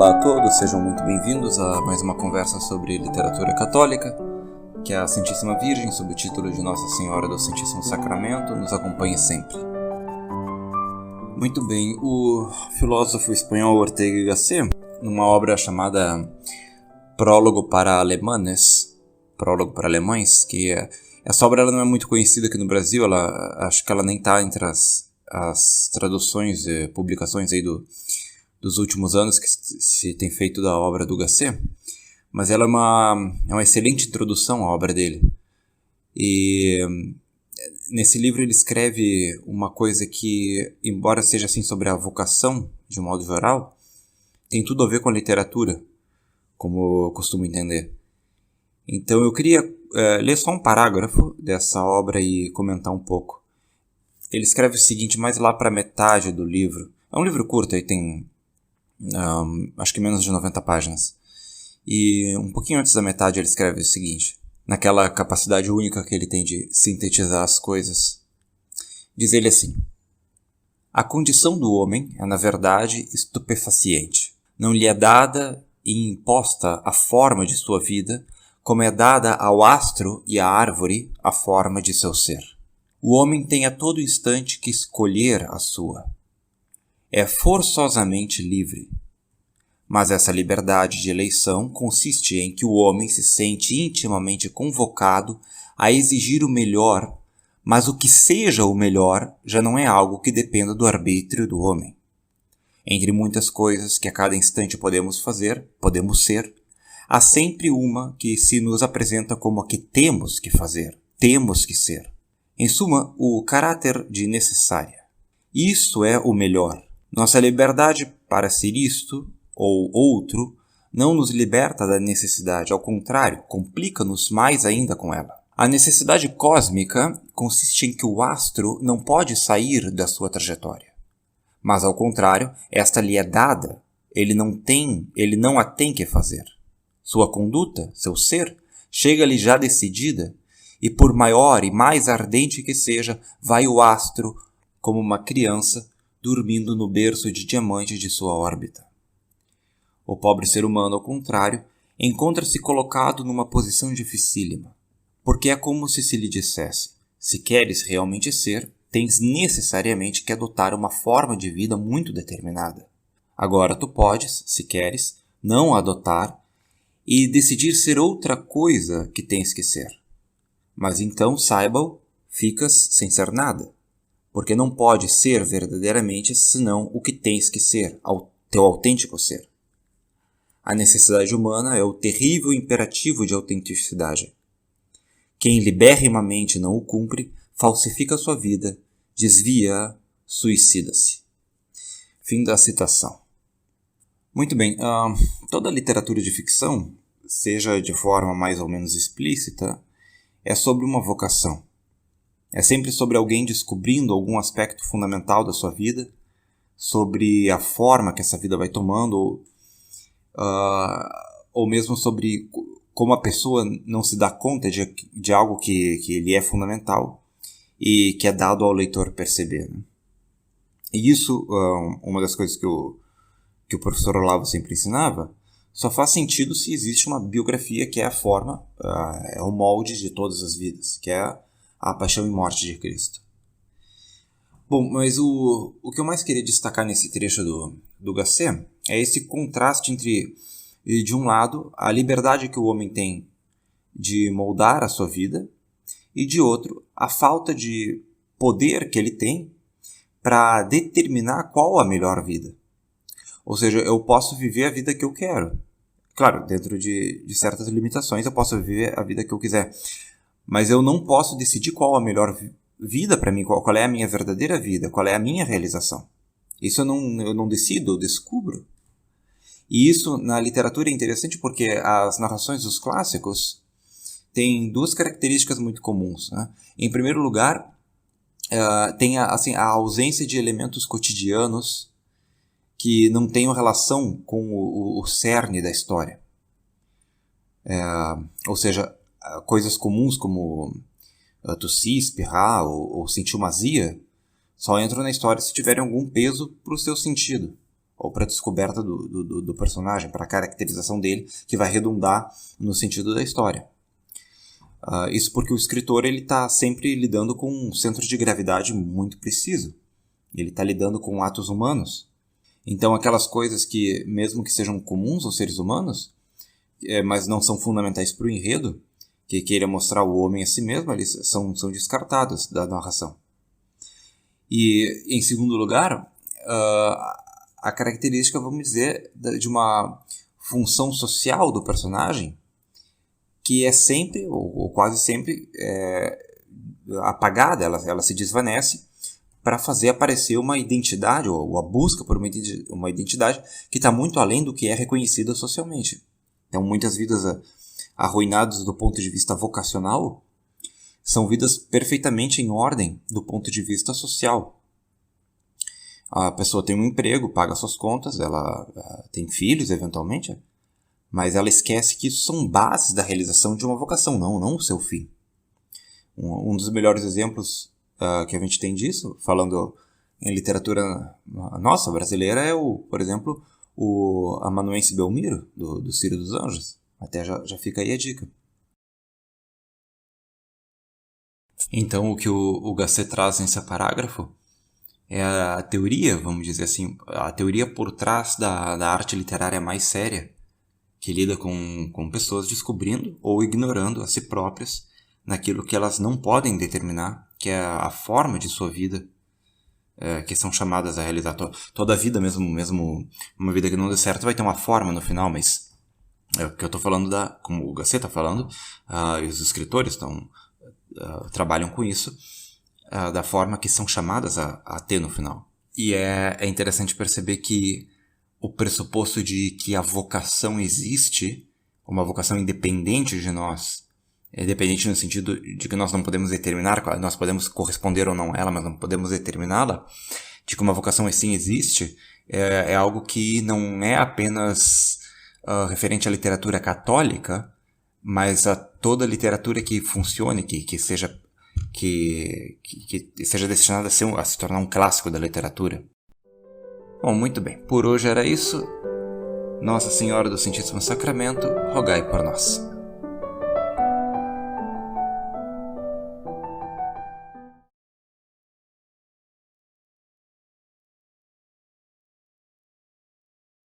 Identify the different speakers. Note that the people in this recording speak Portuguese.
Speaker 1: Olá a todos, sejam muito bem-vindos a mais uma conversa sobre literatura católica, que a Santíssima Virgem, sob o título de Nossa Senhora do Santíssimo Sacramento, nos acompanhe sempre. Muito bem, o filósofo espanhol Ortega y Gasset, numa obra chamada Prólogo para Alemães, que essa obra ela não é muito conhecida aqui no Brasil, acho que ela nem está entre as traduções e publicações aí dos últimos anos que se tem feito da obra do Gasset, mas ela é uma excelente introdução à obra dele. E nesse livro ele escreve uma coisa que, embora seja assim sobre a vocação, de um modo geral, tem tudo a ver com a literatura, como eu costumo entender. Então eu queria ler só um parágrafo dessa obra e comentar um pouco. Ele escreve o seguinte, mais lá para metade do livro. É um livro curto, aí tem acho que menos de 90 páginas. E um pouquinho antes da metade ele escreve o seguinte, naquela capacidade única que ele tem de sintetizar as coisas. Diz ele assim: a condição do homem é, na verdade, estupefaciente. Não lhe é dada e imposta a forma de sua vida, como é dada ao astro e à árvore a forma de seu ser. O homem tem a todo instante que escolher a sua. É forçosamente livre. Mas essa liberdade de eleição consiste em que o homem se sente intimamente convocado a exigir o melhor, mas o que seja o melhor já não é algo que dependa do arbítrio do homem. Entre muitas coisas que a cada instante podemos ser, há sempre uma que se nos apresenta como a que temos que fazer, temos que ser. Em suma, o caráter de necessária. Isto é o melhor. Nossa liberdade para ser isto ou outro não nos liberta da necessidade, ao contrário, complica-nos mais ainda com ela. A necessidade cósmica consiste em que o astro não pode sair da sua trajetória. Mas, ao contrário, esta lhe é dada, ele não a tem que fazer. Sua conduta, seu ser, chega-lhe já decidida, e por maior e mais ardente que seja, vai o astro, como uma criança, dormindo no berço de diamante de sua órbita. O pobre ser humano, ao contrário, encontra-se colocado numa posição dificílima, porque é como se lhe dissesse: se queres realmente ser, tens necessariamente que adotar uma forma de vida muito determinada. Agora tu podes, se queres, não adotar e decidir ser outra coisa que tens que ser. Mas então, saiba-o, ficas sem ser nada. Porque não pode ser verdadeiramente senão o que tens que ser, teu autêntico ser. A necessidade humana é o terrível imperativo de autenticidade. Quem liberrimamente não o cumpre, falsifica sua vida, desvia-a, suicida-se. Fim da citação. Muito bem, toda a literatura de ficção, seja de forma mais ou menos explícita, é sobre uma vocação. É sempre sobre alguém descobrindo algum aspecto fundamental da sua vida, sobre a forma que essa vida vai tomando, ou mesmo sobre como a pessoa não se dá conta de algo que lhe é fundamental e que é dado ao leitor perceber. Né? E isso, uma das coisas que o professor Olavo sempre ensinava, só faz sentido se existe uma biografia que é a forma, é o molde de todas as vidas, que é a paixão e morte de Cristo. Bom, mas o que eu mais queria destacar nesse trecho do Gasset é esse contraste entre, de um lado, a liberdade que o homem tem de moldar a sua vida, e de outro, a falta de poder que ele tem para determinar qual a melhor vida. Ou seja, eu posso viver a vida que eu quero. Claro, dentro de certas limitações eu posso viver a vida que eu quiser. Mas eu não posso decidir qual a melhor vida para mim, qual é a minha verdadeira vida, qual é a minha realização. Isso eu não decido, eu descubro. E isso na literatura é interessante porque as narrações dos clássicos têm duas características muito comuns. Né? Em primeiro lugar, tem a ausência de elementos cotidianos que não tenham relação com o cerne da história. Ou seja, coisas comuns como tossir, espirrar ou sentir uma azia só entram na história se tiverem algum peso para o seu sentido. ou para a descoberta do personagem, para a caracterização dele, que vai redundar no sentido da história. Isso porque o escritor está sempre lidando com um centro de gravidade muito preciso. Ele está lidando com atos humanos. Então aquelas coisas que, mesmo que sejam comuns aos seres humanos, mas não são fundamentais para o enredo, que queira mostrar o homem a si mesmo, eles são descartadas da narração. E, em segundo lugar, a característica, vamos dizer, de uma função social do personagem, que é sempre, ou quase sempre, apagada, ela se desvanece para fazer aparecer uma identidade, ou a busca por uma identidade que está muito além do que é reconhecida socialmente. Então, muitas vidas arruinadas do ponto de vista vocacional são vidas perfeitamente em ordem do ponto de vista social. A pessoa tem um emprego, paga suas contas, ela tem filhos, eventualmente, mas ela esquece que isso são bases da realização de uma vocação, não o seu fim. Um dos melhores exemplos que a gente tem disso, falando em literatura nossa, brasileira, é, por exemplo, o Amanuense Belmiro, do Ciro dos Anjos. Até já fica aí a dica. Então, o que o Gasset traz nesse parágrafo é a teoria, vamos dizer assim, a teoria por trás da arte literária mais séria, que lida com pessoas descobrindo ou ignorando a si próprias naquilo que elas não podem determinar, que é a forma de sua vida, que são chamadas a realizar. Toda a vida, mesmo uma vida que não dê certo, vai ter uma forma no final, mas é o que eu estou falando, como o Gasset está falando, e os escritores trabalham com isso, da forma que são chamadas a ter no final. E é interessante perceber que o pressuposto de que a vocação existe, uma vocação independente de nós, independente no sentido de que nós não podemos determinar, nós podemos corresponder ou não a ela, mas não podemos determiná-la, de que uma vocação assim existe, é algo que não é apenas referente à literatura católica, mas a toda literatura que funcione, que seja destinada a se tornar um clássico da literatura. Bom, muito bem. Por hoje era isso. Nossa Senhora do Santíssimo Sacramento, rogai por nós.